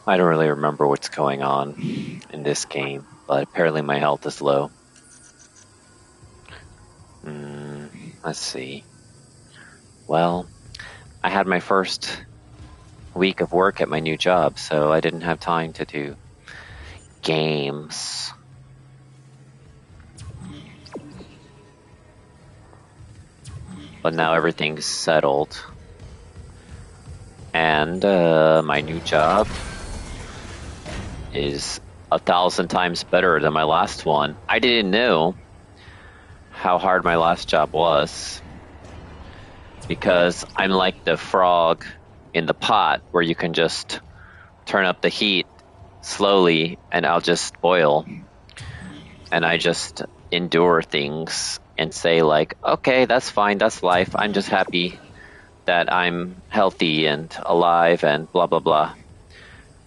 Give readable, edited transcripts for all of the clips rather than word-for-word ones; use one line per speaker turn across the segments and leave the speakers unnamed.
I don't really remember what's going on in this game, but apparently my health is low. Let's see. Well, I had my first week of work at my new job, so I didn't have time to do games. But now everything's settled. And my new job is 1,000 times better than my last one. I didn't know how hard my last job was, because I'm like the frog in the pot where you can just turn up the heat slowly and I'll just boil. And I just endure things and say like, okay, that's fine, that's life. I'm just happy that I'm healthy and alive and blah, blah, blah.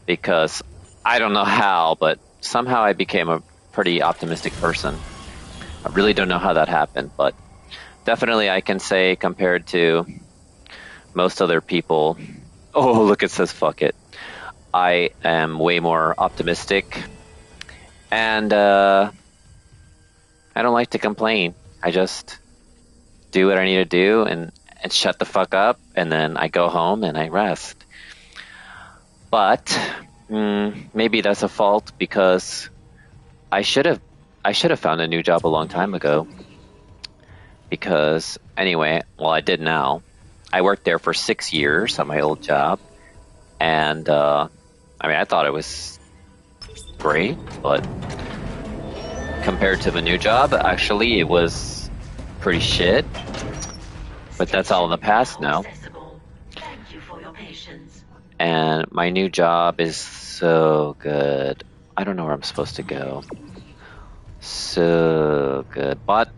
Because I don't know how, but somehow I became a pretty optimistic person. I really don't know how that happened, but definitely I can say compared to most other people, oh, look, it says fuck it. I am way more optimistic, and I don't like to complain. I just do what I need to do and shut the fuck up, and then I go home and I rest. But maybe that's a fault, because I should have found a new job a long time ago. Because anyway, well, I did now. I worked there for 6 years on my old job, and I mean, I thought it was great, but compared to the new job, actually, it was pretty shit. But that's all in the past now. And my new job is so good. I don't know where I'm supposed to go. So good. But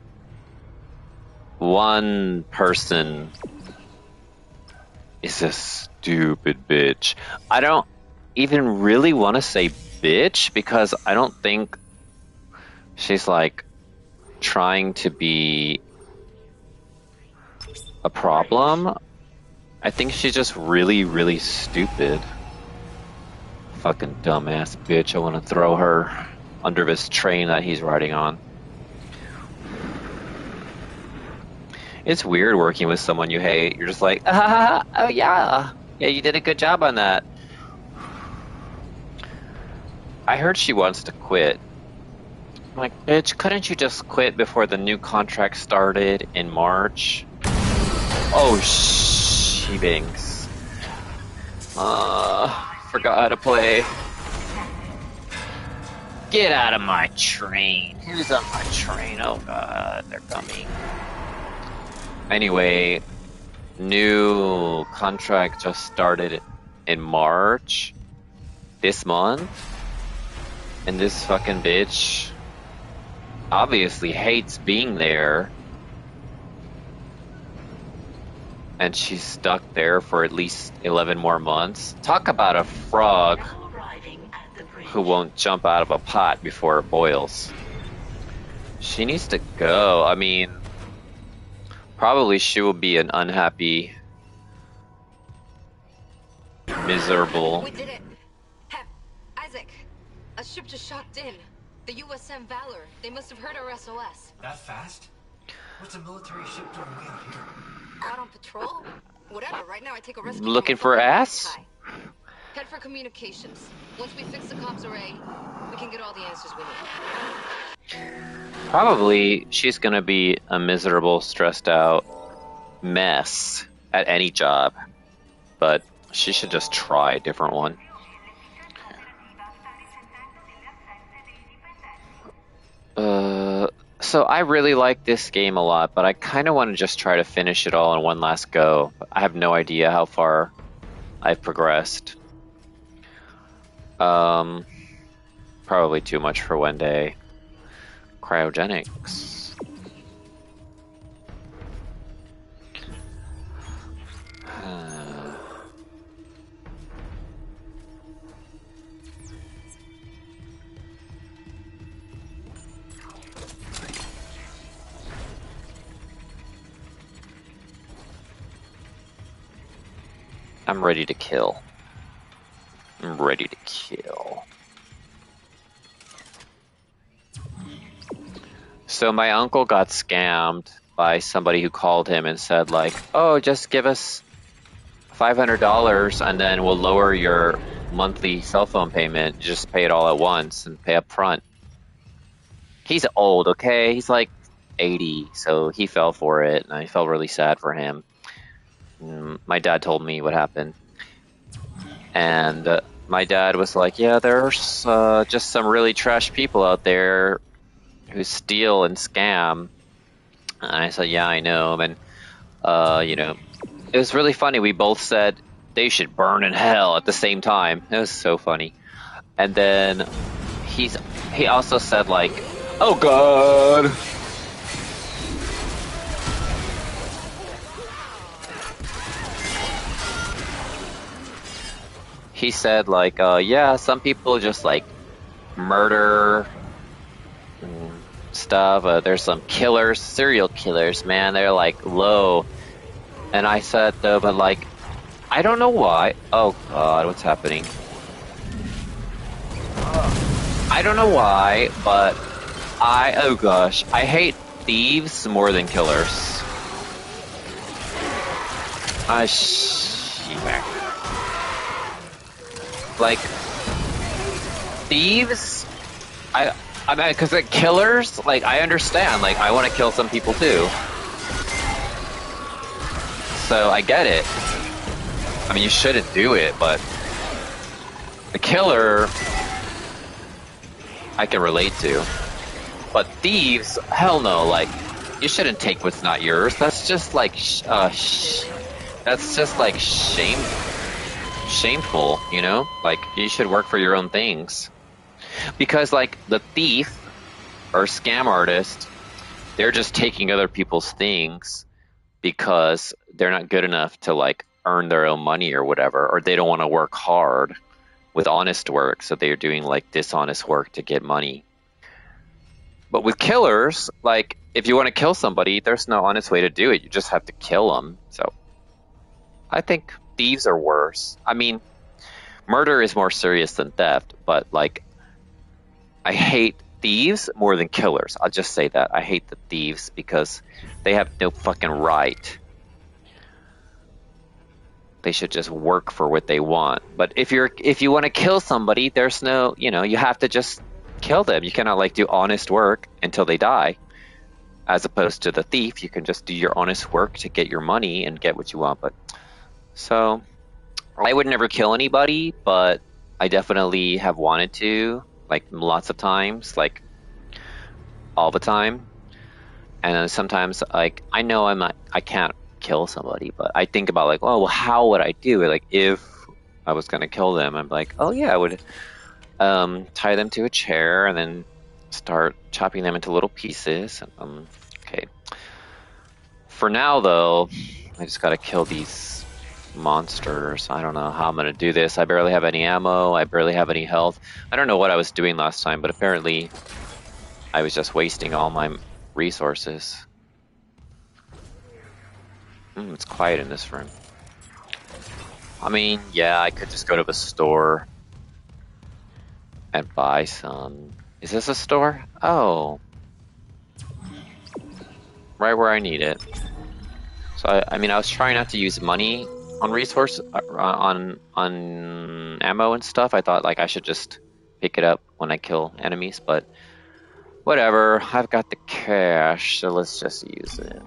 one person is a stupid bitch. I don't even really want to say bitch, because I don't think she's like trying to be a problem. I think she's just really, really stupid. Fucking dumbass bitch. I want to throw her under this train that he's riding on. It's weird working with someone you hate. You're just like, oh yeah, you did a good job on that. I heard she wants to quit. I'm like, bitch, couldn't you just quit before the new contract started in March? Oh, she bangs. Forgot how to play. Get out of my train. Who's on my train? Oh god, they're coming. Anyway, new contract just started in March this month, and this fucking bitch obviously hates being there, and she's stuck there for at least 11 more months. Talk about a frog who won't jump out of a pot before it boils. She needs to go. I mean, probably she will be an unhappy, miserable.
We did it. Isaac, a ship just shocked in. The USM Valor. They must have heard our SOS.
That fast? What's a military ship doing way out here?
Out on patrol? Whatever. Right now I take a risk.
Looking for ass?
Head for communications. Once we fix the comms array, we can get all the answers we need.
Probably she's gonna be a miserable, stressed out mess at any job, but she should just try a different one. So I really like this game a lot, but I kind of want to just try to finish it all in one last go. I have no idea how far I've progressed. Probably too much for one day. Cryogenics. I'm ready to kill. I'm ready to kill. So my uncle got scammed by somebody who called him and said like, oh, just give us $500 and then we'll lower your monthly cell phone payment. Just pay it all at once and pay up front. He's old, okay? He's like 80, so he fell for it, and I felt really sad for him. My dad told me what happened. And my dad was like, yeah, there's just some really trash people out there who steal and scam. And I said, yeah, I know. And, you know, it was really funny. We both said they should burn in hell at the same time. It was so funny. And then he also said, like, oh, God. He said, like, yeah, some people just, like, murder stuff. There's some killers, serial killers, man. They're, like, low. And I said, though, but, like, I don't know why. Oh, God, what's happening? I don't know why, but oh, gosh. I hate thieves more than killers. Like, thieves, I mean, because like killers, like, I understand, like, I want to kill some people too. So I get it. I mean, you shouldn't do it, but the killer, I can relate to. But thieves, hell no, like, you shouldn't take what's not yours. That's just like, that's just like shameful, you know? Like, you should work for your own things. Because, like, the thief or scam artist, they're just taking other people's things because they're not good enough to, like, earn their own money or whatever, or they don't want to work hard with honest work, so they're doing, like, dishonest work to get money. But with killers, like, if you want to kill somebody, there's no honest way to do it. You just have to kill them. So I think thieves are worse. I mean, murder is more serious than theft, but, like, I hate thieves more than killers. I'll just say that. I hate the thieves because they have no fucking right. They should just work for what they want. But if you want to kill somebody, there's no, you know, you have to just kill them. You cannot, like, do honest work until they die. As opposed to the thief, you can just do your honest work to get your money and get what you want. But so I would never kill anybody, but I definitely have wanted to, like, lots of times, like, all the time. And then sometimes, like, I know I can't kill somebody, but I think about, like, oh, well, how would I do it? Like, if I was gonna kill them, I'm like, oh yeah, I would tie them to a chair and then start chopping them into little pieces. Okay. For now, though, I just gotta kill these monsters. I don't know how I'm gonna do this. I barely have any ammo. I barely have any health. I don't know what I was doing last time, but apparently I was just wasting all my resources. It's quiet in this room. I mean, yeah, I could just go to the store and buy some. Is this a store? Oh. Right where I need it. So, I mean, I was trying not to use money on resource, on ammo and stuff. I thought, like, I should just pick it up when I kill enemies, but whatever. I've got the cash, so let's just use it.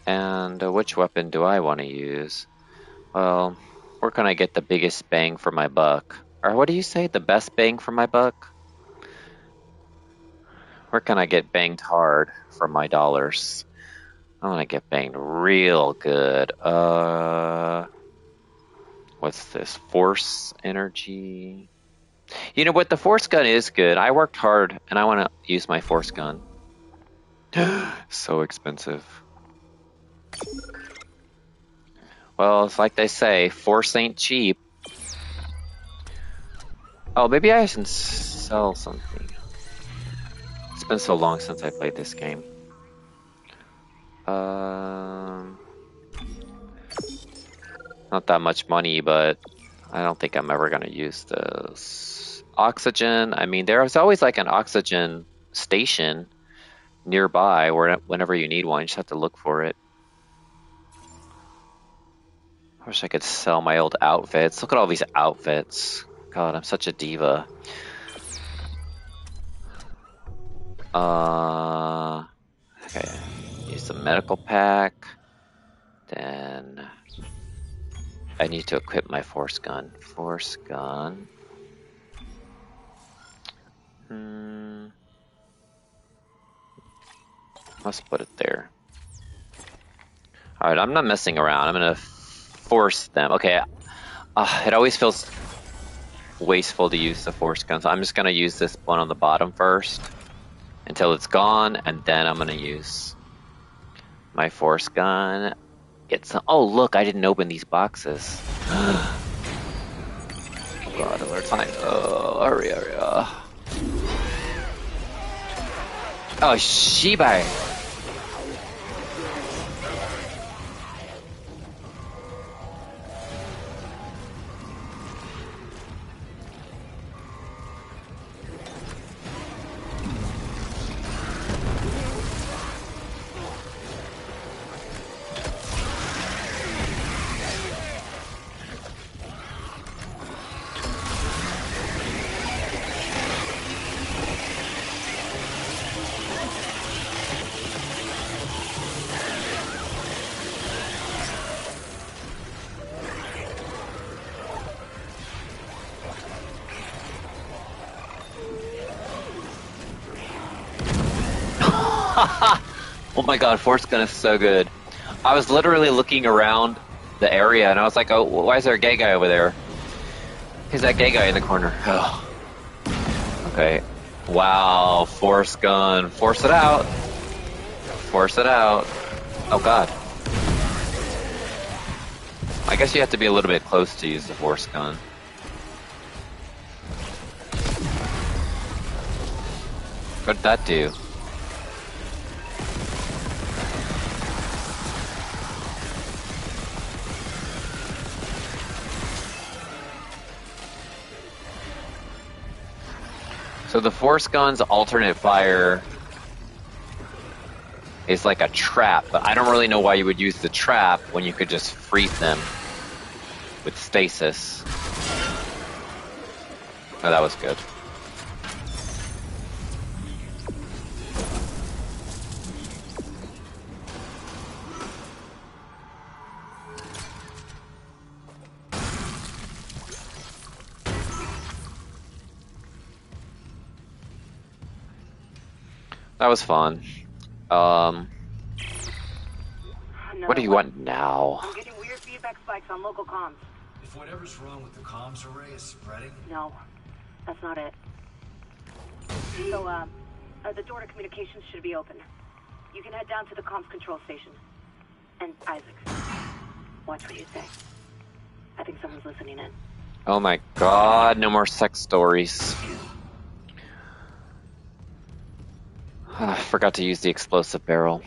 And which weapon do I want to use? Well, where can I get the biggest bang for my buck? Or what do you say? The best bang for my buck? Where can I get banged hard for my dollars? I want to get banged real good. What's this? Force energy. You know what? The force gun is good. I worked hard, and I want to use my force gun. So expensive. Well, it's like they say, force ain't cheap. Oh, maybe I should sell something. It's been so long since I played this game. Not that much money, but I don't think I'm ever gonna use this. Oxygen, I mean, there's always like an oxygen station nearby where whenever you need one, you just have to look for it. I wish I could sell my old outfits. Look at all these outfits. God, I'm such a diva. Okay. Use the medical pack. Then I need to equip my force gun. Force gun. Let's put it there. Alright, I'm not messing around. I'm gonna force them. Okay. It always feels wasteful to use the force gun, so I'm just gonna use this one on the bottom first until it's gone, and then I'm gonna use my force gun. Get some. Oh, look, I didn't open these boxes. Oh god, our time. Oh, hurry. Oh, Shibai. Oh my god, force gun is so good. I was literally looking around the area and I was like, oh, why is there a gay guy over there? Who's that gay guy in the corner? Oh. Okay. Wow, force gun. Force it out. Force it out. Oh god. I guess you have to be a little bit close to use the force gun. What did that do? So the force gun's alternate fire is like a trap, but I don't really know why you would use the trap when you could just freeze them with stasis. Oh, that was good. That was fun. What do you want now?
I'm getting weird feedback spikes on local comms.
If whatever's wrong with the comms array is spreading...
No, that's not it. So, the door to communications should be open. You can head down to the comms control station. And Isaac, watch what you say. I think someone's listening in.
Oh my god, no more sex stories. I forgot to use the explosive barrel.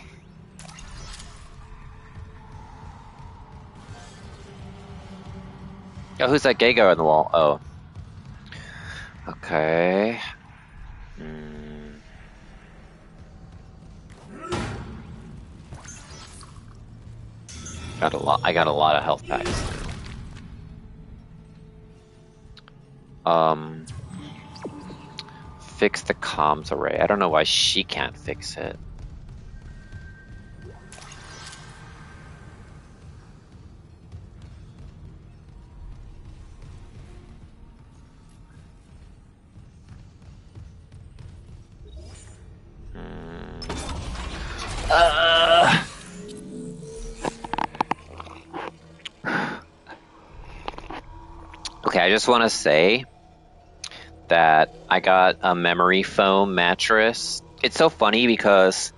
Oh, who's that gay guy on the wall? Oh. Okay. I got a lot of health packs. Fix the comms array. I don't know why she can't fix it. Okay, I just want to say that I got a memory foam mattress. It's so funny because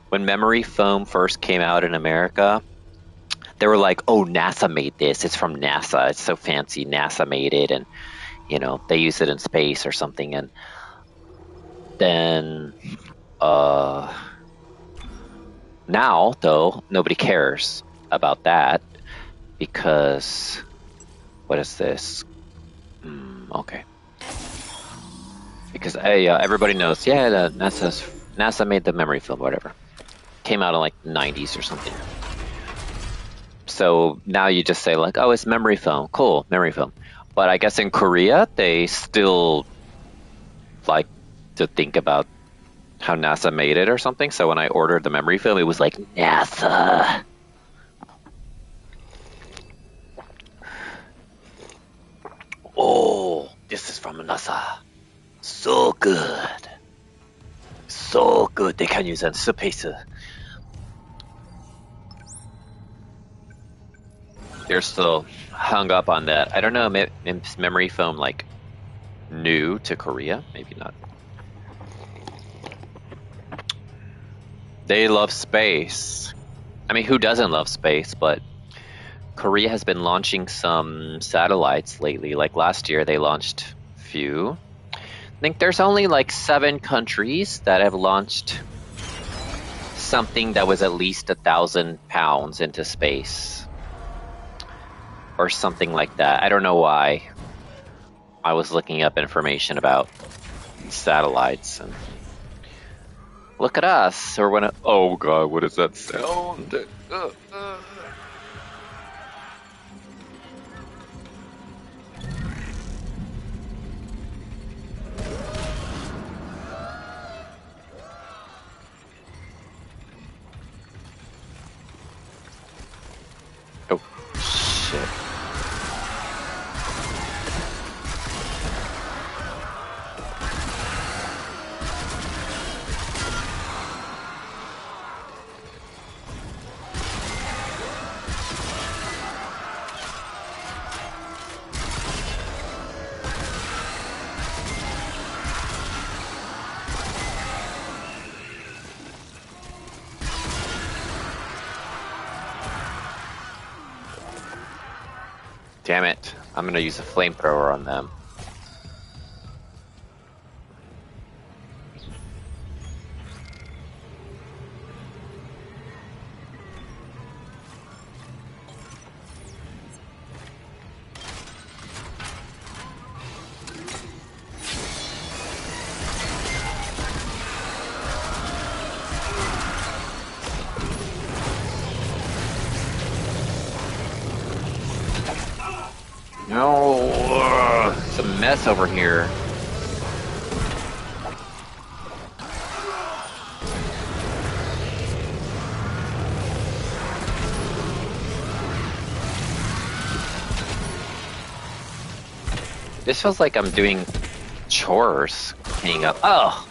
when memory foam first came out in America, they were like, oh, NASA made this. It's from NASA. It's so fancy. NASA made it. And, you know, they use it in space or something. And then now, though, nobody cares about that because what is this? Okay. Because everybody knows, yeah, NASA made the memory film, whatever. Came out in like the 90s or something. So now you just say like, oh, it's memory film. Cool, memory film. But I guess in Korea, they still like to think about how NASA made it or something. So when I ordered the memory film, it was like, NASA. Oh, this is from NASA. So good. So good. They can use space. They're still hung up on that. I don't know, is memory foam like new to Korea? Maybe not. They love space. I mean, who doesn't love space? But Korea has been launching some satellites lately. Like last year, they launched a few. I think there's only like 7 countries that have launched something that was at least 1,000 pounds into space. Or something like that. I don't know why. I was looking up information about satellites and look at us. Or when oh god, what is that sound? Oh shit. Damn it. I'm gonna use a flamethrower on them. No, it's a mess over here. This feels like I'm doing chores, cleaning up. Oh,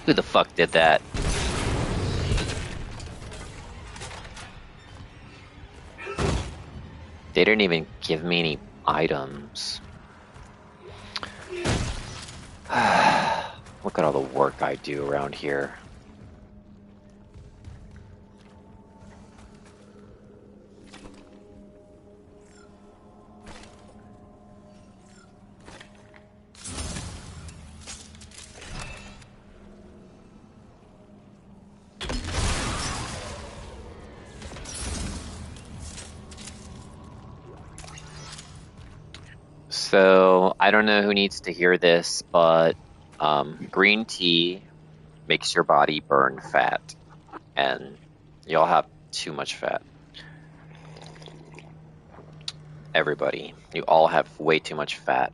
who the fuck did that? They didn't even give me any items. Look at all the work I do around here. So, I don't know who needs to hear this, but green tea makes your body burn fat, and y'all have too much fat. Everybody, you all have way too much fat.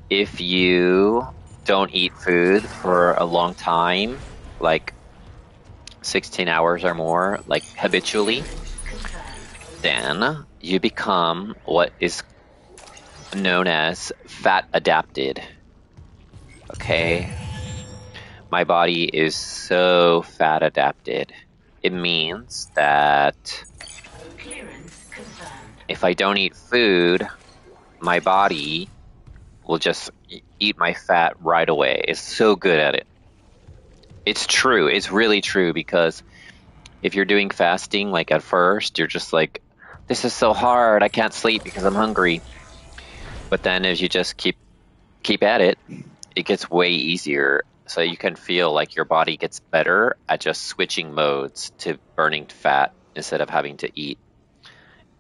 If you don't eat food for a long time, like 16 hours or more, like habitually, then you become what is known as fat adapted. Okay? My body is so fat adapted. It means that if I don't eat food, my body will just eat my fat right away. It's so good at it. It's true. It's really true, because if you're doing fasting, like at first, you're just like, this is so hard. I can't sleep because I'm hungry. But then if you just keep at it, it gets way easier. So you can feel like your body gets better at just switching modes to burning fat instead of having to eat.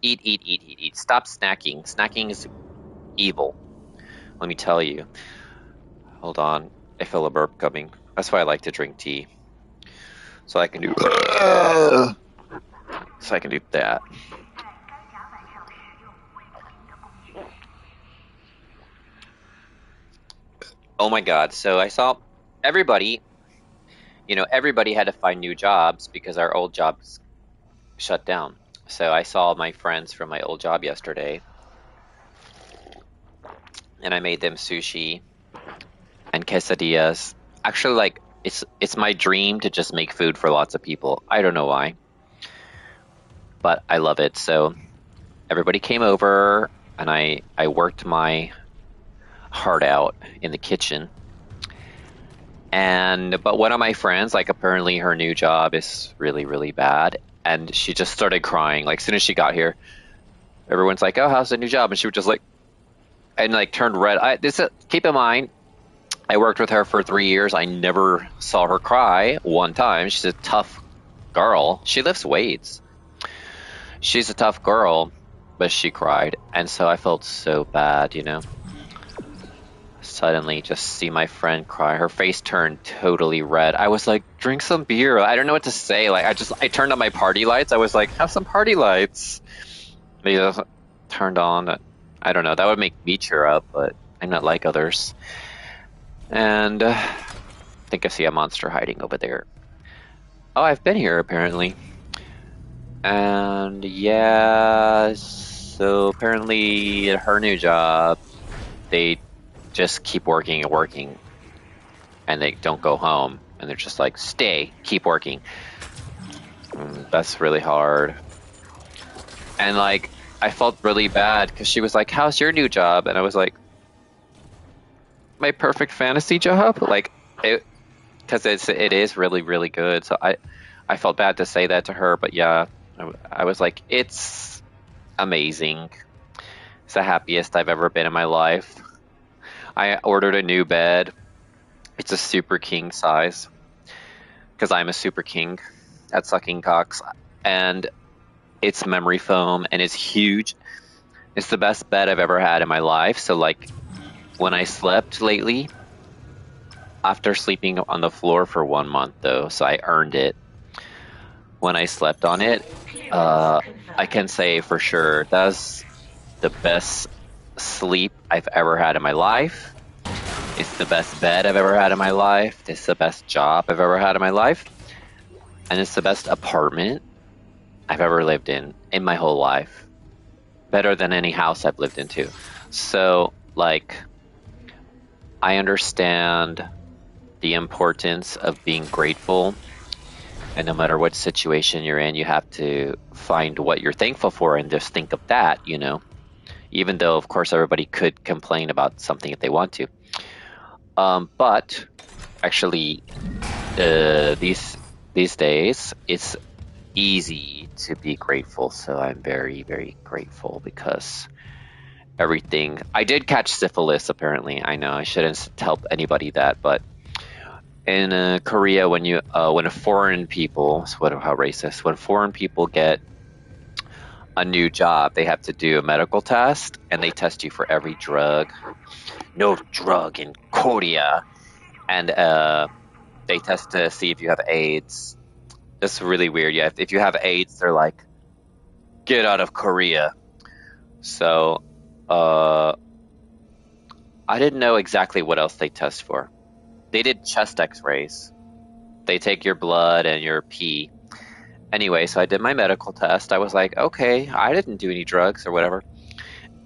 Eat. Stop snacking. Snacking is evil. Let me tell you. Hold on. I feel a burp coming. That's why I like to drink tea. So I can do that. Oh my god. So I saw everybody, everybody had to find new jobs because our old jobs shut down. So I saw my friends from my old job yesterday, and I made them sushi and quesadillas. Actually, like it's my dream to just make food for lots of people. I don't know why, but I love it. So everybody came over, and I worked my heart out in the kitchen. But one of my friends, like apparently her new job is really, really bad, and she just started crying. Like as soon as she got here, everyone's like, "Oh, how's the new job?" And she was just like, and like turned red. Keep in mind, I worked with her for 3 years. I never saw her cry one time. She's a tough girl. She lifts weights. She's a tough girl, but she cried, and so I felt so bad, Suddenly, just see my friend cry. Her face turned totally red. I was like, drink some beer. I don't know what to say. Like, I turned on my party lights. I was like, have some party lights. They just turned on. I don't know. That would make me cheer up, but I'm not like others. And I think I see a monster hiding over there. Oh, I've been here apparently. And yeah, so apparently at her new job, they just keep working and working, and they don't go home, and they're just like, stay, keep working. That's really hard. And like, I felt really bad because she was like, how's your new job? And I was like, my perfect fantasy job? Like, because it is really, really good. So I felt bad to say that to her, but yeah, I was like, it's amazing. It's the happiest I've ever been in my life. I ordered a new bed. It's a super king size because I'm a super king at sucking cocks, and it's memory foam and it's huge. It's the best bed I've ever had in my life. So like when I slept lately, after sleeping on the floor for 1 month though, so I earned it. When I slept on it, I can say for sure that's the best sleep I've ever had in my life. It's the best bed I've ever had in my life. It's the best job I've ever had in my life. And it's the best apartment I've ever lived in my whole life. Better than any house I've lived into. So, like, I understand the importance of being grateful. And no matter what situation you're in, you have to find what you're thankful for and just think of that, Even though, of course, everybody could complain about something if they want to. But actually, these days, it's easy to be grateful. So I'm very, very grateful because everything. I did catch syphilis, apparently. I know I shouldn't tell anybody that, but in Korea, when foreign people, how racist, when foreign people get a new job, they have to do a medical test, and they test you for every drug. No drug in Korea, and they test to see if you have AIDS. That's really weird. Yeah, if you have AIDS, they're like, get out of Korea. So, I didn't know exactly what else they test for. They did chest X-rays. They take your blood and your pee. Anyway, so I did my medical test. I was like, okay, I didn't do any drugs or whatever.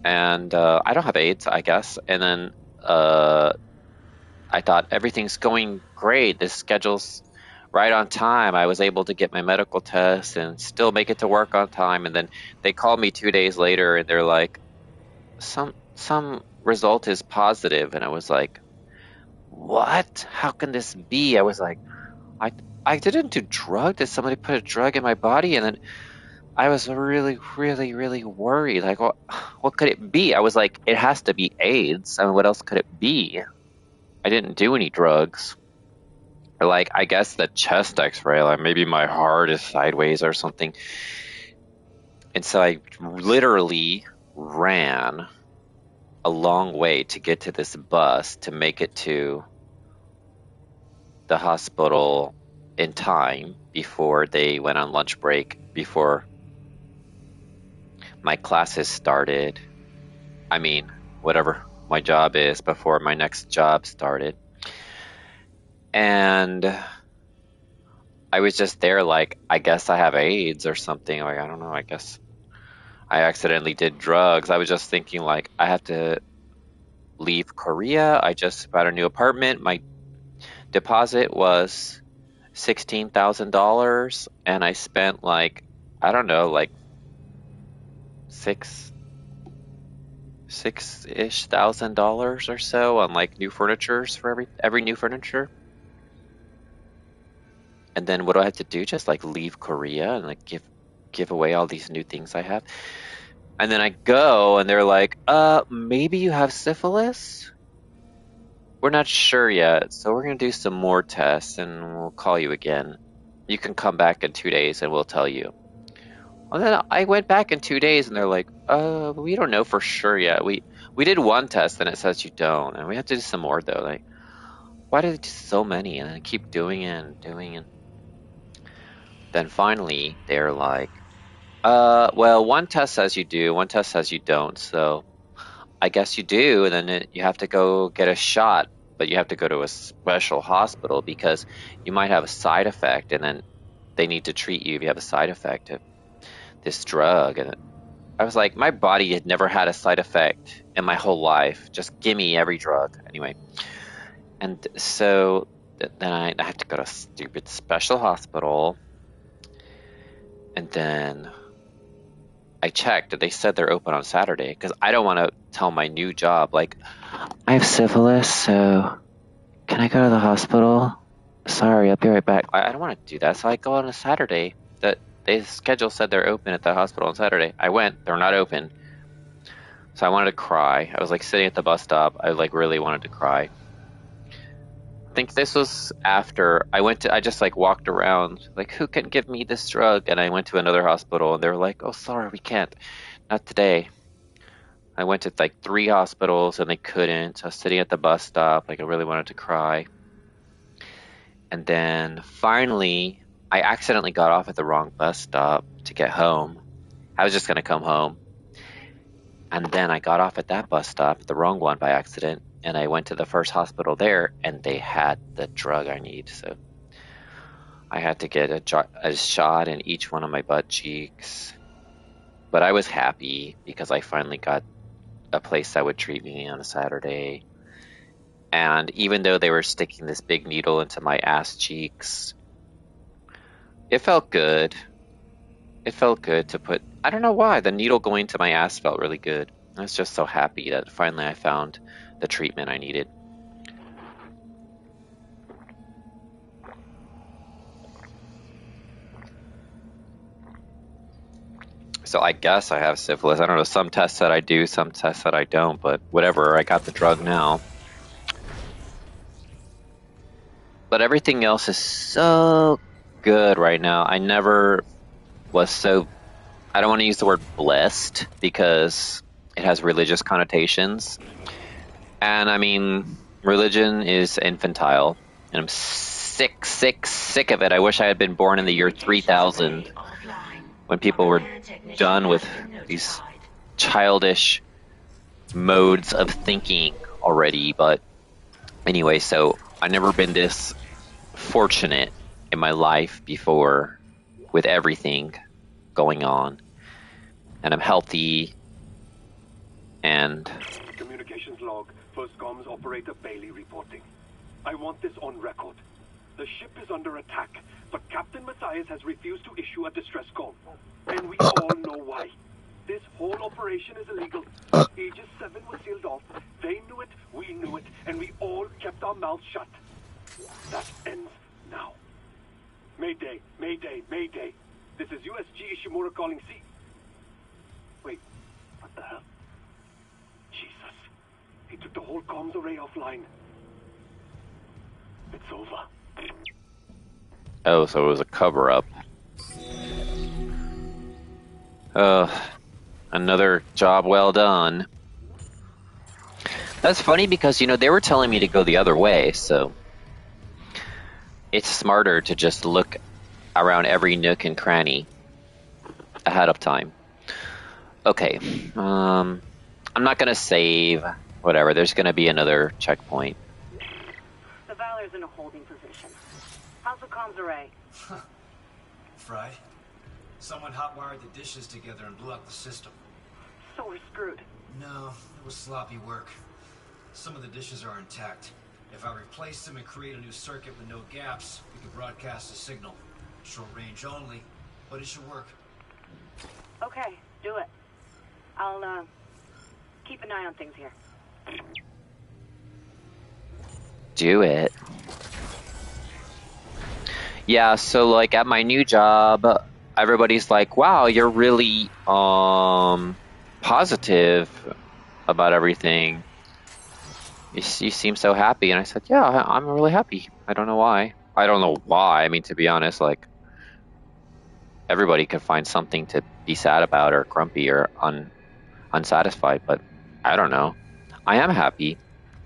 And I don't have AIDS, I guess. And then I thought everything's going great. This schedule's right on time. I was able to get my medical test and still make it to work on time. And then they called me 2 days later and they're like, some result is positive. And I was like, what? How can this be? I was like, I didn't do drug. Did somebody put a drug in my body? And then I was really, really, really worried. Like, what could it be? I was like, it has to be AIDS. I mean, what else could it be? I didn't do any drugs. Or like, I guess the chest X-ray, like maybe my heart is sideways or something. And so I literally ran a long way to get to this bus to make it to the hospital in time before they went on lunch break, before my classes started. I mean, whatever my job is, before my next job started. And I was just there like, I guess I have AIDS or something. Like, I don't know, I guess I accidentally did drugs. I was just thinking like, I have to leave Korea. I just bought a new apartment. My deposit was $16,000 and I spent like, I don't know, like six-ish thousand dollars or so on like new furnitures for every new furniture. And then what do I have to do? Just like leave Korea and like give away all these new things I have. And then I go and they're like, maybe you have syphilis? We're not sure yet, so we're gonna do some more tests and we'll call you again. You can come back in 2 days and we'll tell you. Well, then I went back in 2 days and they're like, we don't know for sure yet. We did one test and it says you don't, and we have to do some more though. Like, why do they do so many and then keep doing it and doing it? Then finally they're like, well, one test says you do, one test says you don't, so I guess you do, and then you have to go get a shot, but you have to go to a special hospital because you might have a side effect, and then they need to treat you if you have a side effect of this drug. And I was like, my body had never had a side effect in my whole life. Just give me every drug. Anyway. And so then I have to go to a stupid special hospital. And then I checked and they said they're open on Saturday because I don't want to tell my new job, like, I have syphilis, so can I go to the hospital? Sorry, I'll be right back. I don't want to do that, so I go on a Saturday. The schedule said they're open at the hospital on Saturday. I went, they're not open. So I wanted to cry. I was like sitting at the bus stop. I like really wanted to cry. I think this was after I just like walked around, like, who can give me this drug? And I went to another hospital and they were like, oh, sorry, we can't. Not today. I went to like 3 hospitals and they couldn't. I was sitting at the bus stop, like I really wanted to cry. And then finally, I accidentally got off at the wrong bus stop to get home. I was just going to come home. And then I got off at that bus stop, the wrong one by accident. And I went to the first hospital there and they had the drug I need. So I had to get a shot in each one of my butt cheeks. But I was happy because I finally got a place that would treat me on a Saturday. And even though they were sticking this big needle into my ass cheeks, it felt good. It felt good to put, I don't know why, the needle going to my ass felt really good. I was just so happy that finally I found the treatment I needed. So I guess I have syphilis. I don't know, some tests that I do, some tests that I don't, but whatever, I got the drug now. But everything else is so good right now. I never was so, I don't want to use the word blessed because it has religious connotations. And I mean, religion is infantile. And I'm sick of it. I wish I had been born in the year 3000 when people were done with these childish modes of thinking already. But anyway, so I've never been this fortunate in my life before with everything going on. And I'm healthy and...
Communications log. First comms operator Bailey reporting. I want this on record. The ship is under attack, but Captain Matthias has refused to issue a distress call. And we all know why. This whole operation is illegal. Aegis 7 was sealed off. They knew it, we knew it, and we all kept our mouths shut. That ends now. Mayday, mayday, mayday. This is USG Ishimura calling C. Wait, what the hell? Jesus. He took the whole comms array offline. It's over.
Oh, so it was a cover-up. Another job well done. That's funny because, you know, they were telling me to go the other way, so it's smarter to just look around every nook and cranny ahead of time. Okay, I'm not gonna save. Whatever, there's gonna be another checkpoint.
The Valor's in a holding position. How's the comms array?
Fried. Someone hotwired the dishes together and blew out the system.
So we're screwed.
No, it was sloppy work. Some of the dishes are intact. If I replace them and create a new circuit with no gaps, we can broadcast a signal. Short range only, but it should work.
Okay, do it. I'll, keep an eye on things here.
Do it. Yeah, so like at my new job, everybody's like, wow, you're really positive about everything. You seem so happy. And I said, yeah, I'm really happy. I don't know why. I don't know why. I mean, to be honest, like, everybody could find something to be sad about or grumpy or unsatisfied, but I don't know. I am happy.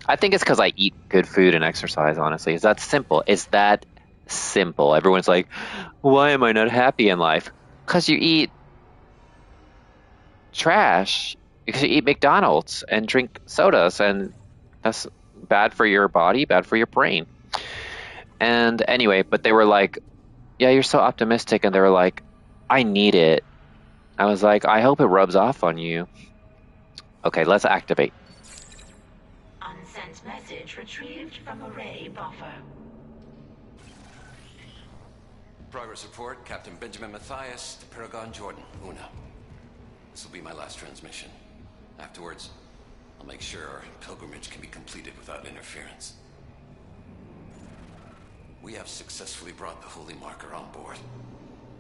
I think it's because I eat good food and exercise, honestly. It's that simple. It's that simple. Everyone's like, why am I not happy in life? Because you eat trash. Because you eat McDonald's and drink sodas, and that's bad for your body, bad for your brain. And anyway, but they were like, yeah, you're so optimistic. And they were like, I need it. I was like, I hope it rubs off on you. Okay, let's activate.
Unsent message retrieved from array buffer.
Progress report, Captain Benjamin Matthias to Paragon Jordan, Una. This will be my last transmission. Afterwards, I'll make sure our pilgrimage can be completed without interference. We have successfully brought the Holy Marker on board.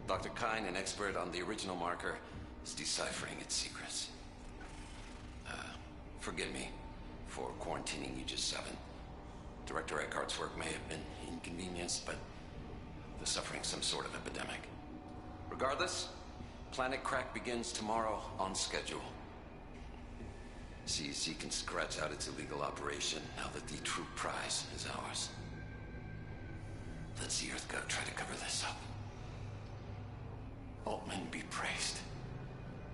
Dr. Kine, an expert on the original marker, is deciphering its secrets. Forgive me for quarantining Aegis 7. Director Eckhart's work may have been inconvenienced, but they're suffering some sort of epidemic. Regardless, Planet Crack begins tomorrow on schedule. CEC can scratch out its illegal operation now that the true prize is ours. Let's see Earthgov try to cover this up. Altman be praised.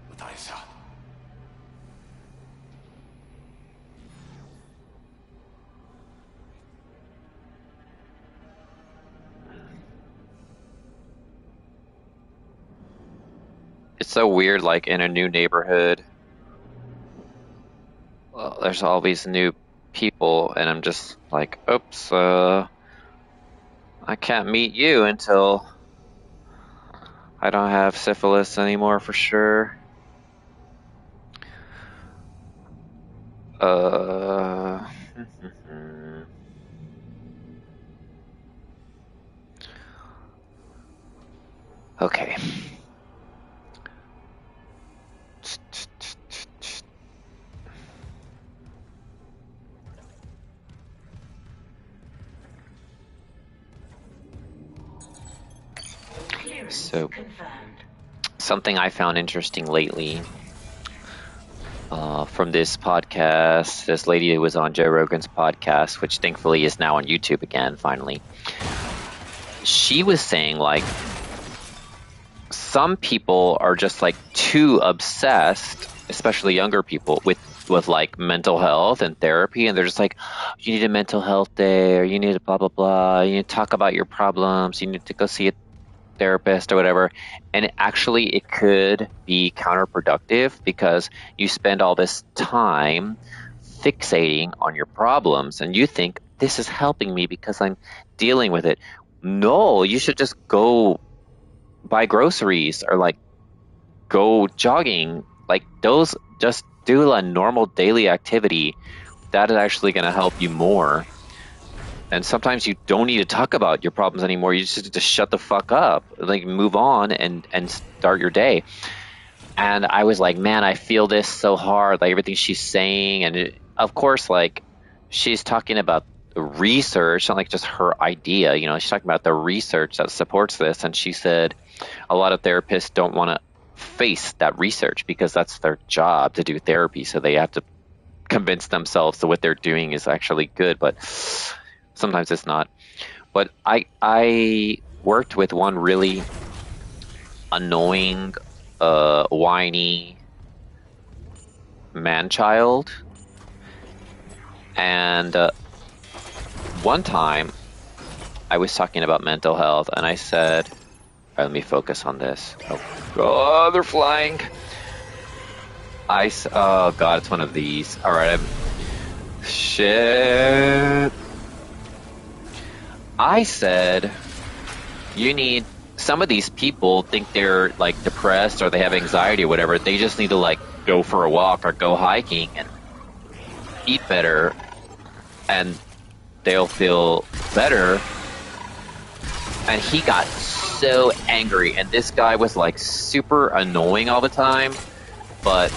With eyes out.
It's so weird, like in a new neighborhood, there's all these new people, and I'm just like, oops, I can't meet you until I don't have syphilis anymore for sure. Okay. So, something I found interesting lately from this podcast, this lady who was on Joe Rogan's podcast, which thankfully is now on YouTube again, finally. She was saying, like, some people are just, like, too obsessed, especially younger people, with like mental health and therapy, and they're just like, you need a mental health day, or you need a blah, blah, blah, you need to talk about your problems, you need to go see a therapist or whatever. And actually it could be counterproductive because you spend all this time fixating on your problems and you think this is helping me because I'm dealing with it. No, you should just go buy groceries or like go jogging. Like those, just do a normal daily activity that is actually going to help you more. And sometimes you don't need to talk about your problems anymore. You just need to shut the fuck up, like move on and start your day. And I was like, man, I feel this so hard, like everything she's saying. And of course, like she's talking about the research, not like just her idea. You know, she's talking about the research that supports this. And she said a lot of therapists don't want to face that research because that's their job to do therapy. So they have to convince themselves that what they're doing is actually good. But sometimes it's not. But I worked with one really annoying, whiny man-child, and one time I was talking about mental health, and I said, all right, let me focus on this. Oh, they're flying. Oh god, it's one of these. All right, shit. I said, you need, some of these people think they're like depressed or they have anxiety or whatever. They just need to like go for a walk or go hiking and eat better and they'll feel better. And he got so angry, and this guy was like super annoying all the time, but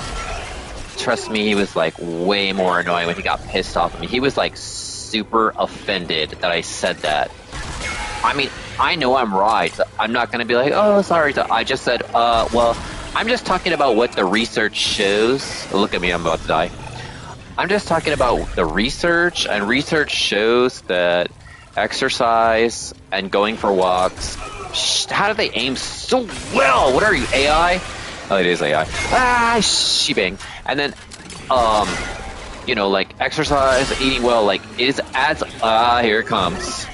trust me, he was like way more annoying when he got pissed off at me. He was like super offended that I said that. I mean, I know I'm right. I'm not going to be like, oh, sorry. I just said, well, I'm just talking about what the research shows. Look at me, I'm about to die. I'm just talking about the research, and research shows that exercise and going for walks, how do they aim so well? What are you, AI? Oh, it is AI. Ah, shebang. And then, you know, like exercise, eating well, like is as, here it comes.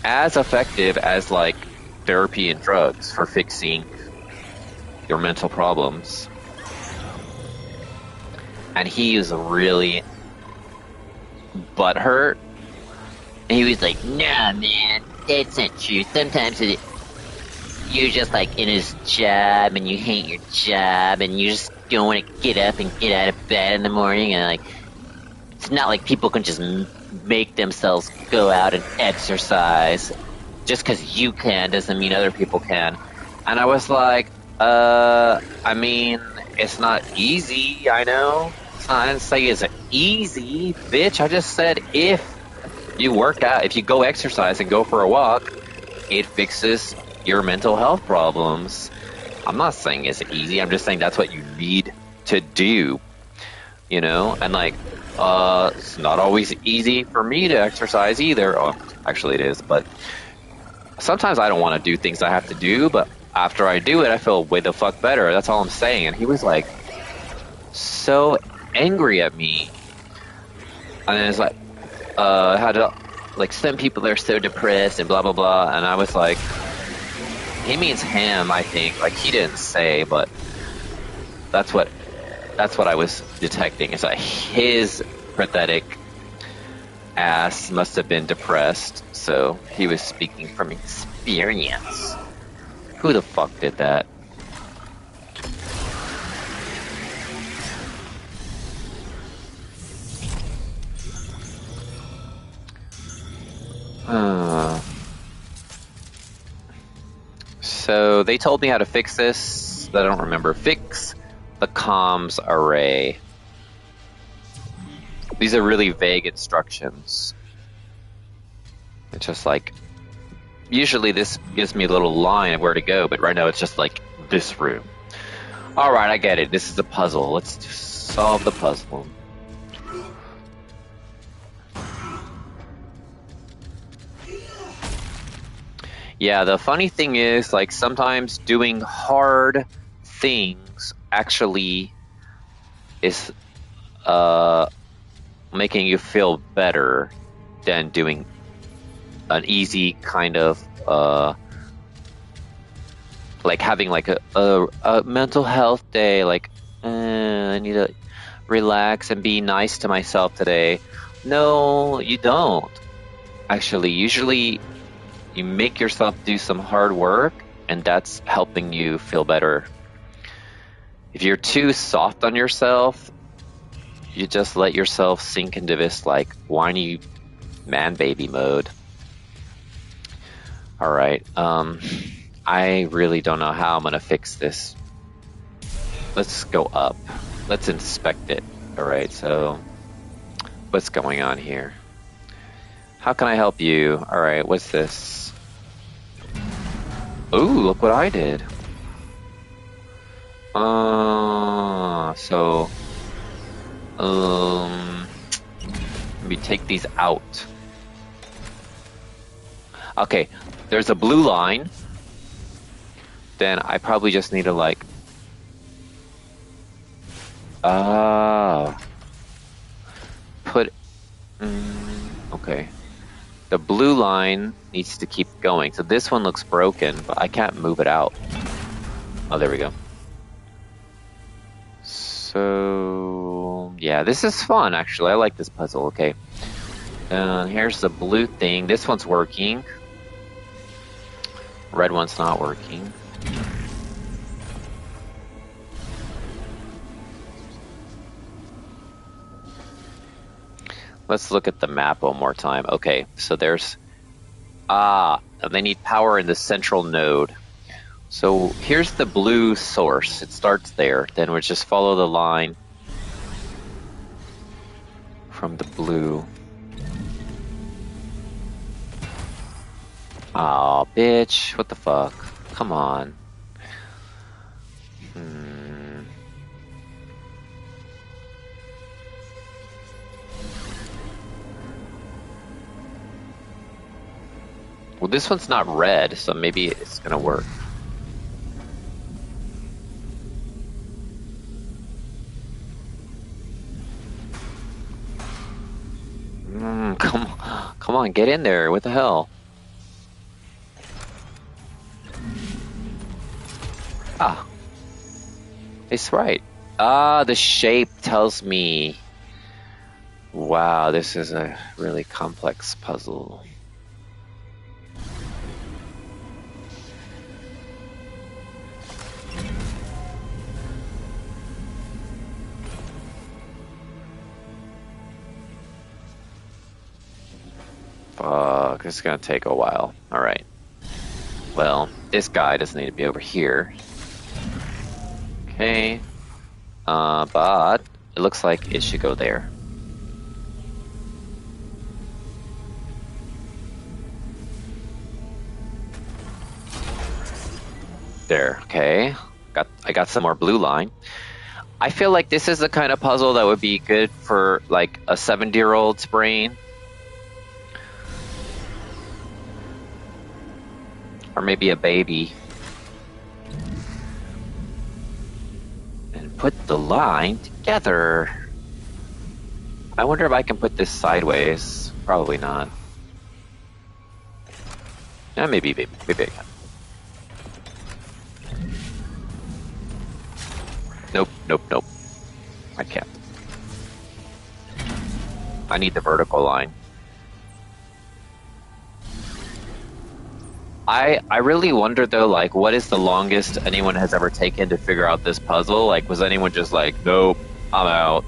As effective as like therapy and drugs for fixing your mental problems. And he is really butthurt. And he was like, nah, man, that's not true. Sometimes you're just like in his job and you hate your job and you just don't want to get up and get out of bed in the morning. And like, it's not like people can just make themselves go out and exercise. Just because you can doesn't mean other people can. And I was like, I mean, it's not easy, I know. I didn't say it's easy, bitch. I just said if you work out, if you go exercise and go for a walk, it fixes your mental health problems. I'm not saying it's easy. I'm just saying that's what you need to do, you know? And like, it's not always easy for me to exercise either. Oh, actually it is, but sometimes I don't want to do things I have to do, but after I do it, I feel way the fuck better. That's all I'm saying. And he was like so angry at me. And then it's like, how to, like, some people are so depressed and blah, blah, blah. And I was like, he means him, I think. Like, he didn't say, but that's what I was detecting. It's like his pathetic ass must have been depressed. So he was speaking from experience. Who the fuck did that? So they told me how to fix this. I don't remember. Fix the comms array. These are really vague instructions. It's just like, usually this gives me a little line of where to go, but right now it's just like this room. Alright, I get it. This is a puzzle. Let's just solve the puzzle. Yeah, the funny thing is, like, sometimes doing hard things actually is making you feel better than doing an easy kind of like having like a mental health day, like I need to relax and be nice to myself today. No, you don't. Actually, usually you make yourself do some hard work, and that's helping you feel better. If you're too soft on yourself, you just let yourself sink into this like whiny man baby mode. All right. I really don't know how I'm gonna fix this. Let's go up. Let's inspect it. All right. So, what's going on here? How can I help you? All right. What's this? Ooh, look what I did. So, let me take these out. Okay, there's a blue line. Then I probably just need to like, put, okay. The blue line needs to keep going. So this one looks broken, but I can't move it out. Oh, there we go. So, yeah, this is fun, actually. I like this puzzle. Okay. Here's the blue thing. This one's working. Red one's not working. Let's look at the map one more time. Okay, so there's... they need power in the central node. So here's the blue source. It starts there. Then we'll just follow the line from the blue. Aw, bitch. What the fuck? Come on. Well, this one's not red, so maybe it's gonna work. Come on, get in there. What the hell? Ah. It's right. The shape tells me. Wow, this is a really complex puzzle. Fuck, this is gonna take a while. Alright. Well, this guy doesn't need to be over here. Okay. But it looks like it should go there. There, okay. I got some more blue line. I feel like this is the kind of puzzle that would be good for like a 70-year-old's brain. Or maybe a baby. And put the line together. I wonder if I can put this sideways. Probably not. Yeah, maybe I can. Nope. I can't. I need the vertical line. I really wonder though, like, what is the longest anyone has ever taken to figure out this puzzle? Like, was anyone just like, nope, I'm out?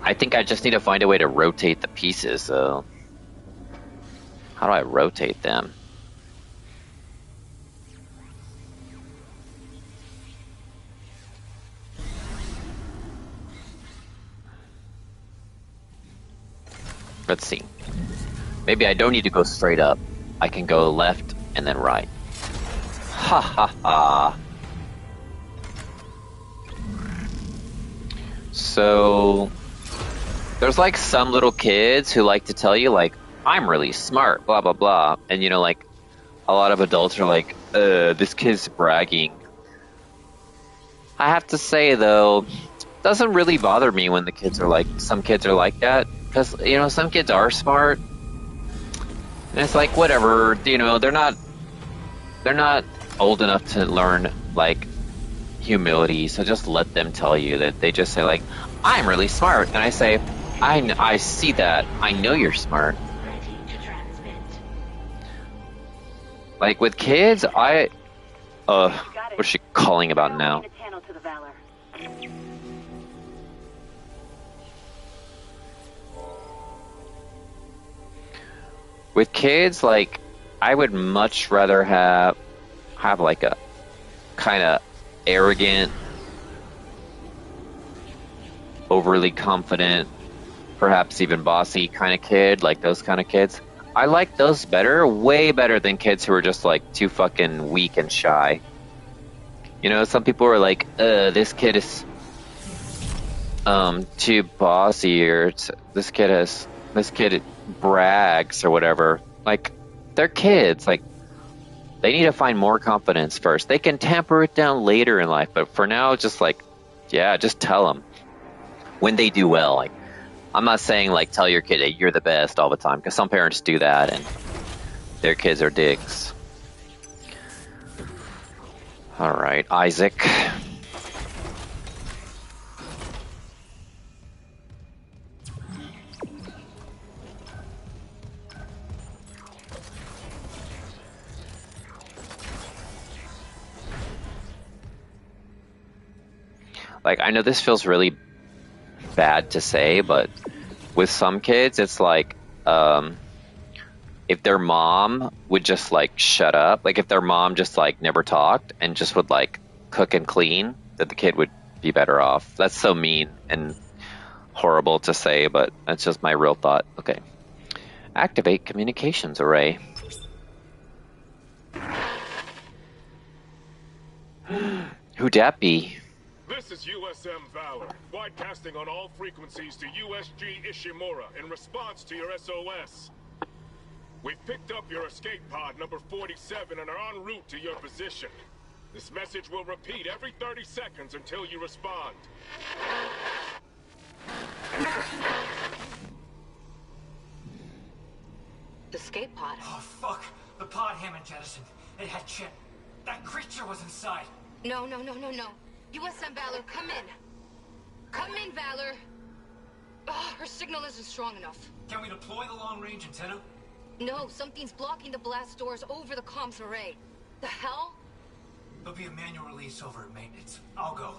I think I just need to find a way to rotate the pieces, so... How do I rotate them? Let's see. Maybe I don't need to go straight up. I can go left and then right. Ha ha ha. So... There's like some little kids who like to tell you like, I'm really smart, blah, blah, blah. And, you know, like, a lot of adults are like, this kid's bragging. I have to say, though, it doesn't really bother me when the kids are like, some kids are like that. Because, you know, some kids are smart. And it's like, whatever, you know, they're not old enough to learn, like, humility. So just let them tell you that. They just say, like, I'm really smart. And I say, I see that. I know you're smart.
Ready to transmit.
Like, with kids, what's she calling about now?
Channel to the Valor.
With kids, like, I would much rather have like a kind of arrogant, overly confident, perhaps even bossy kind of kid, like those kind of kids. I like those better, way better than kids who are just like too fucking weak and shy. You know, some people are like, this kid is too bossy, or this kid brags or whatever. Like, they're kids. Like, they need to find more confidence first. They can tamper it down later in life, but for now, just like, yeah, just tell them when they do well. Like, I'm not saying like tell your kid that you're the best all the time, because some parents do that and their kids are dicks. All right, Isaac. Like, I know this feels really bad to say, but with some kids, it's like, if their mom would just like shut up, like if their mom just like never talked and just would like cook and clean, that the kid would be better off. That's so mean and horrible to say, but that's just my real thought. Okay. Activate communications array. Who'd that be?
This is USM Valor, broadcasting on all frequencies to USG Ishimura in response to your SOS. We've picked up your escape pod number 47 and are en route to your position. This message will repeat every 30 seconds until you respond.
Escape pod.
Oh, fuck. The pod Hammond jettisoned. It had shit. That creature was inside.
No. USM Valor, come in. Come in, Valor. Oh, her signal isn't strong enough.
Can we deploy the long-range antenna?
No, something's blocking the blast doors over the comms array. The hell?
There'll be a manual release over at maintenance. I'll go.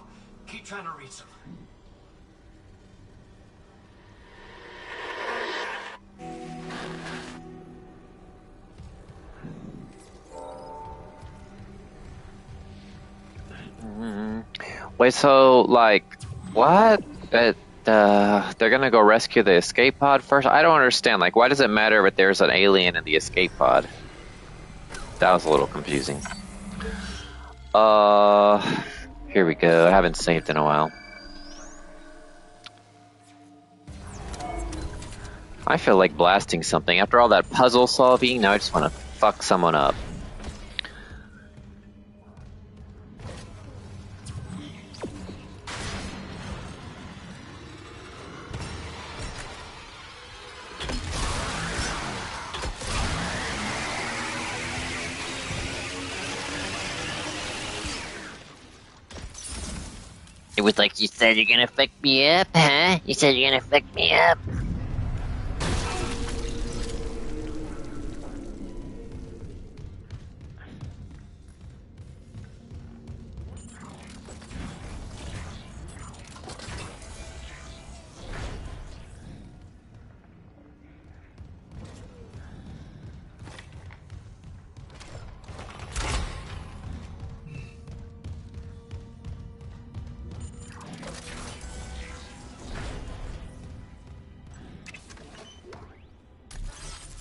Keep trying to reach them.
Wait, so, like, what? They're gonna go rescue the escape pod first? I don't understand. Like, why does it matter if there's an alien in the escape pod? That was a little confusing. Here we go. I haven't saved in a while. I feel like blasting something. After all that puzzle solving, now I just want to fuck someone up. It was like, you said you're gonna fuck me up, huh? You said you're gonna fuck me up.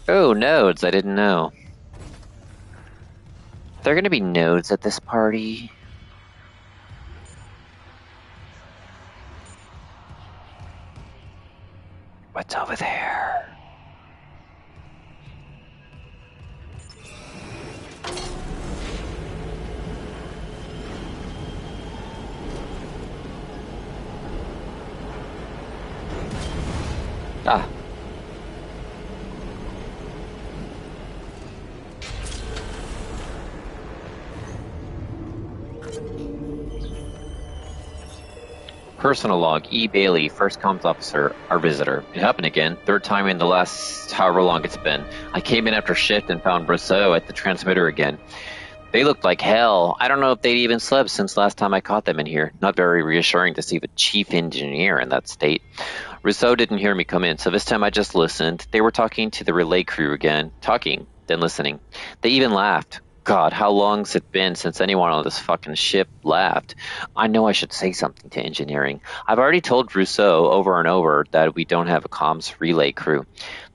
Oh, nodes. I didn't know. There are gonna be nodes at this party. What's over there? Ah. Personal log, E. Bailey, first comms officer, our visitor. It happened again, third time in the last however long it's been. I came in after shift and found Brousseau at the transmitter again. They looked like hell. I don't know if they'd even slept since last time I caught them in here. Not very reassuring to see the chief engineer in that state. Rousseau didn't hear me come in, so this time I just listened. They were talking to the relay crew again. Talking, then listening. They even laughed. God, how long's it been since anyone on this fucking ship laughed? I know I should say something to engineering. I've already told Rousseau over and over that we don't have a comms relay crew,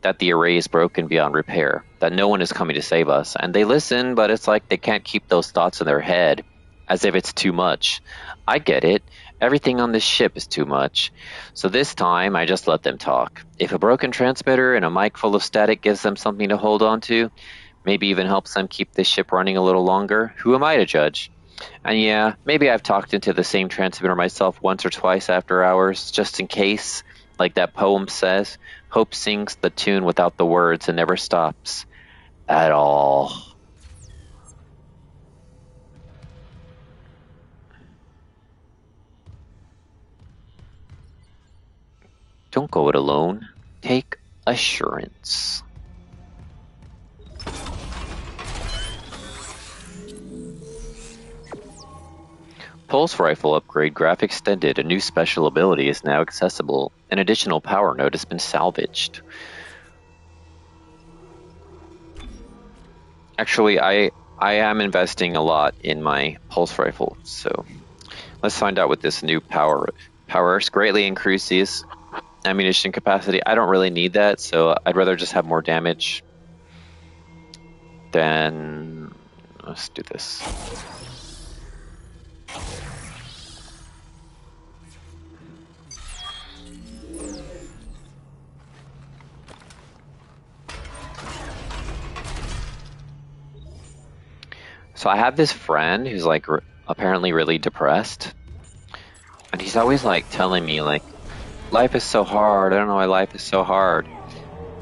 that the array is broken beyond repair, that no one is coming to save us. And they listen, but it's like they can't keep those thoughts in their head, as if it's too much. I get it. Everything on this ship is too much. So this time, I just let them talk. If a broken transmitter and a mic full of static gives them something to hold on to, maybe even helps them keep this ship running a little longer, who am I to judge? And yeah, maybe I've talked into the same transmitter myself once or twice after hours, just in case, like that poem says, hope sings the tune without the words and never stops. At all. Don't go it alone. Take assurance. Pulse rifle upgrade, graph extended. A new special ability is now accessible. An additional power node has been salvaged. Actually, I am investing a lot in my pulse rifle, so let's find out what this new power greatly increases ammunition capacity. I don't really need that, so I'd rather just have more damage than... Let's do this. So I have this friend who's like apparently really depressed, and he's always like telling me like, life is so hard, I don't know why life is so hard.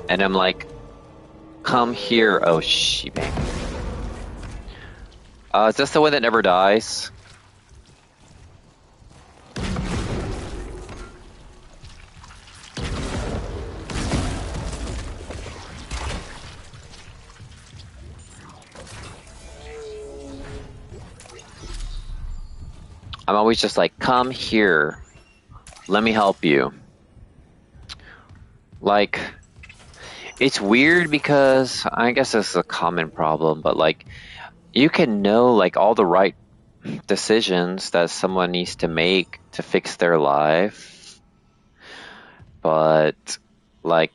And I'm like, come here, oh shebang. Is this the one that never dies? I'm always just like, come here. Let me help you. Like, it's weird because I guess this is a common problem, but like, you can know like all the right decisions that someone needs to make to fix their life, but like,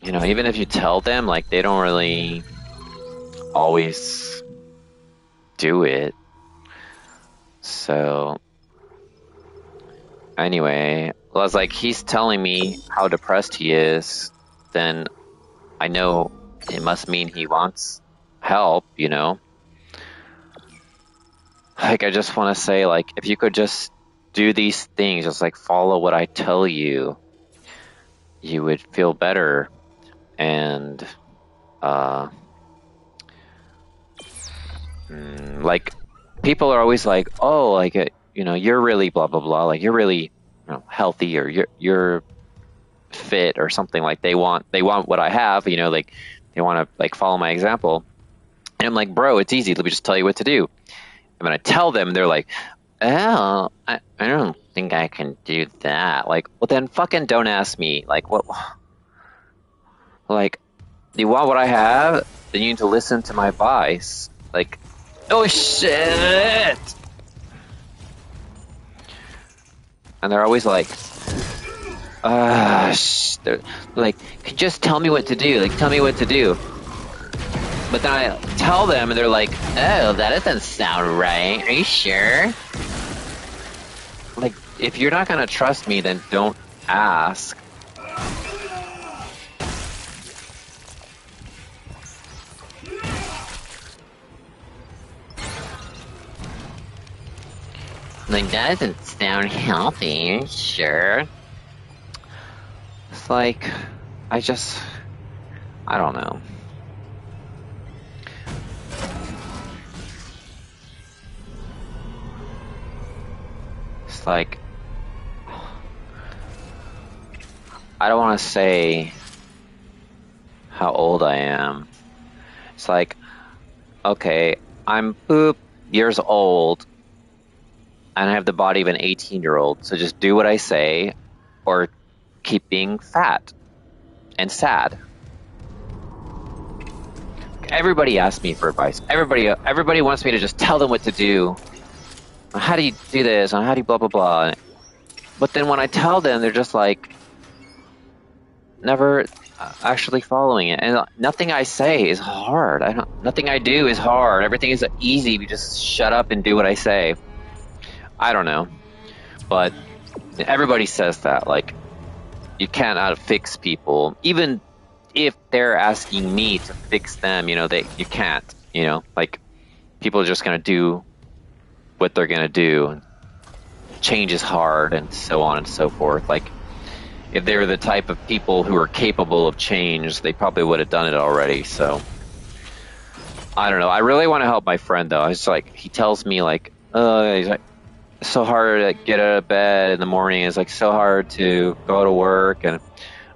you know, even if you tell them, like, they don't really always do it. So anyway, I was like, he's telling me how depressed he is, then I know it must mean he wants help, you know? Like, I just want to say, like, if you could just do these things, just like follow what I tell you, you would feel better. And, like, people are always like, oh, like, you know, you're really blah, blah, blah, like, you're really, you know, healthy, or you're fit, or something. Like, they want what I have, you know, like, they want to, like, follow my example. And I'm like, bro, it's easy, let me just tell you what to do. And when I tell them, they're like, oh, I don't think I can do that. Like, well, then fucking don't ask me. Like, what? Like, you want what I have? Then you need to listen to my advice. Like, oh shit! And they're always like, they're like, just tell me what to do. Like, tell me what to do. But then I tell them, and they're like, oh, that doesn't sound right. Are you sure? Like, if you're not gonna trust me, then don't ask. Like, that doesn't sound healthy. Are you sure? It's like, I don't know. It's like, I don't want to say how old I am. It's like, okay, I'm years old, and I have the body of an 18-year-old, so just do what I say, or keep being fat and sad. Everybody asks me for advice. Everybody wants me to just tell them what to do. How do you do this? How do you blah blah blah? But then when I tell them, they're just like never actually following it. And nothing I say is hard. Nothing I do is hard. Everything is easy. You just shut up and do what I say. I don't know, but everybody says that. Like, you can't fix people, even if they're asking me to fix them. You can't. Like, people are just gonna do what they're gonna do. Change is hard, and so on and so forth. Like, if they were the type of people who are capable of change, they probably would have done it already. So, I don't know. I really want to help my friend, though. It's like, he tells me, like, he's like, it's so hard to get out of bed in the morning. It's like so hard to go to work, and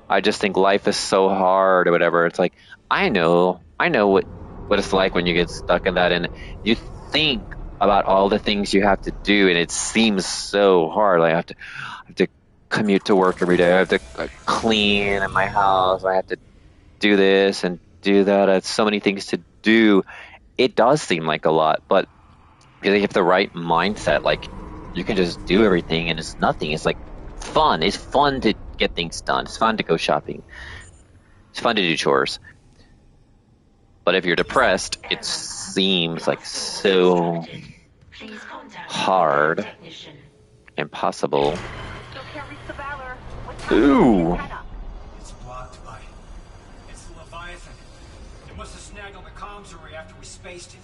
I just think life is so hard or whatever. It's like, I know what it's like when you get stuck in that, and you think about all the things you have to do, and it seems so hard. Like, I have to commute to work every day. I have to clean in my house. I have to do this and do that. I have so many things to do. It does seem like a lot, but if you have the right mindset, like, you can just do everything, and it's nothing. It's like fun. It's fun to get things done. It's fun to go shopping. It's fun to do chores. But if you're depressed, it seems like so hard, impossible. Ooh.
It's blocked by... It's the Leviathan. It must have snagged on the comms array after we spaced it.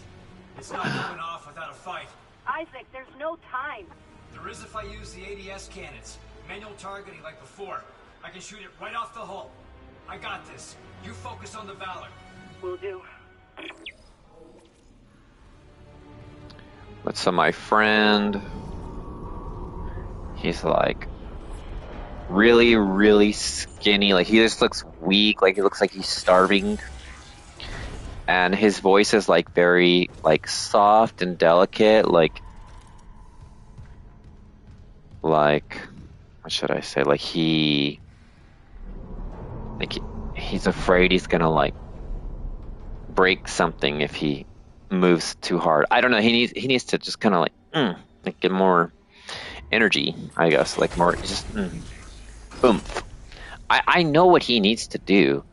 It's not going off without a fight.
Isaac, there's no time.
There is if I use the ADS cannons. Manual targeting like before. I can shoot it right off the hull. I got this. You focus on the Valor.
Will do.
But so my friend, he's like really, really skinny. Like, he just looks weak. Like, he looks like he's starving. And his voice is like very like soft and delicate. Like what should I say? Like, he's afraid he's gonna like break something if he moves too hard. I don't know. He needs to just kind of like get more energy, I guess. Like, more just boom. I know what he needs to do.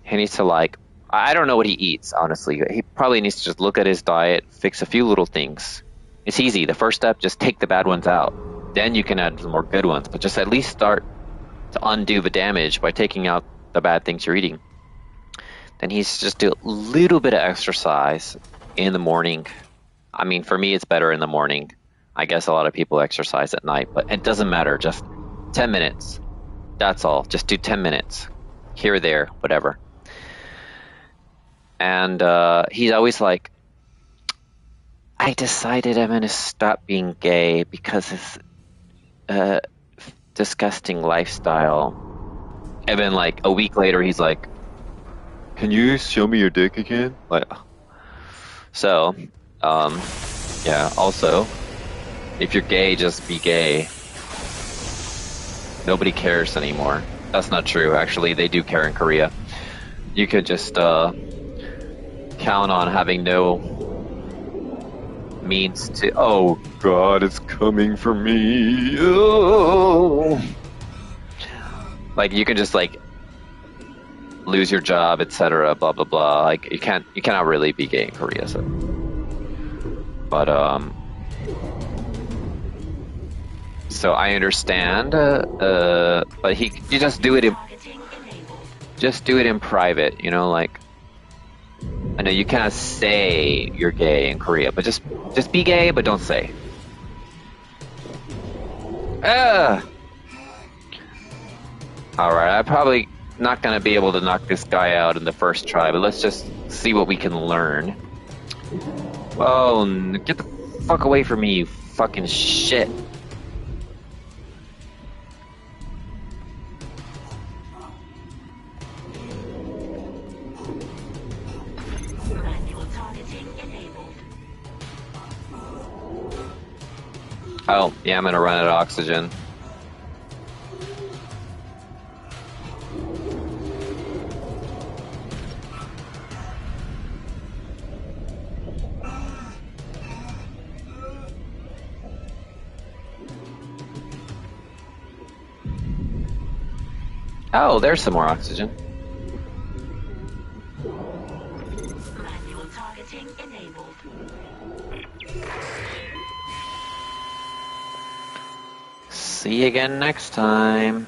He needs to, like, I don't know what he eats, honestly. He probably needs to just look at his diet, fix a few little things. It's easy. The first step, just take the bad ones out. Then you can add some more good ones. But just at least start to undo the damage by taking out the bad things you're eating. Then he's just do a little bit of exercise in the morning. I mean, for me, it's better in the morning. I guess a lot of people exercise at night, but it doesn't matter. Just 10 minutes. That's all. Just do 10 minutes. Here or there, whatever. And he's always like, I decided I'm going to stop being gay because it's a disgusting lifestyle. And then, like, a week later, he's like, can you show me your dick again? Like, so, yeah, also, if you're gay, just be gay. Nobody cares anymore. That's not true, actually. They do care in Korea. You could just count on having no means to... Oh, God, it's coming for me. Oh. Like, you can just, like, lose your job, etc., blah, blah, blah. Like, you cannot really be gay in Korea, so... But, so I understand, but you just do it in private, you know, like, I know you cannot say you're gay in Korea, but just be gay, but don't say. Alright, I'm probably not gonna be able to knock this guy out in the first try, but let's just see what we can learn. Well, get the fuck away from me, you fucking shit.
Manual targeting enabled.
Oh, yeah, I'm gonna run out of oxygen. Oh, there's some more oxygen.
Manual targeting enabled.
See you again next time.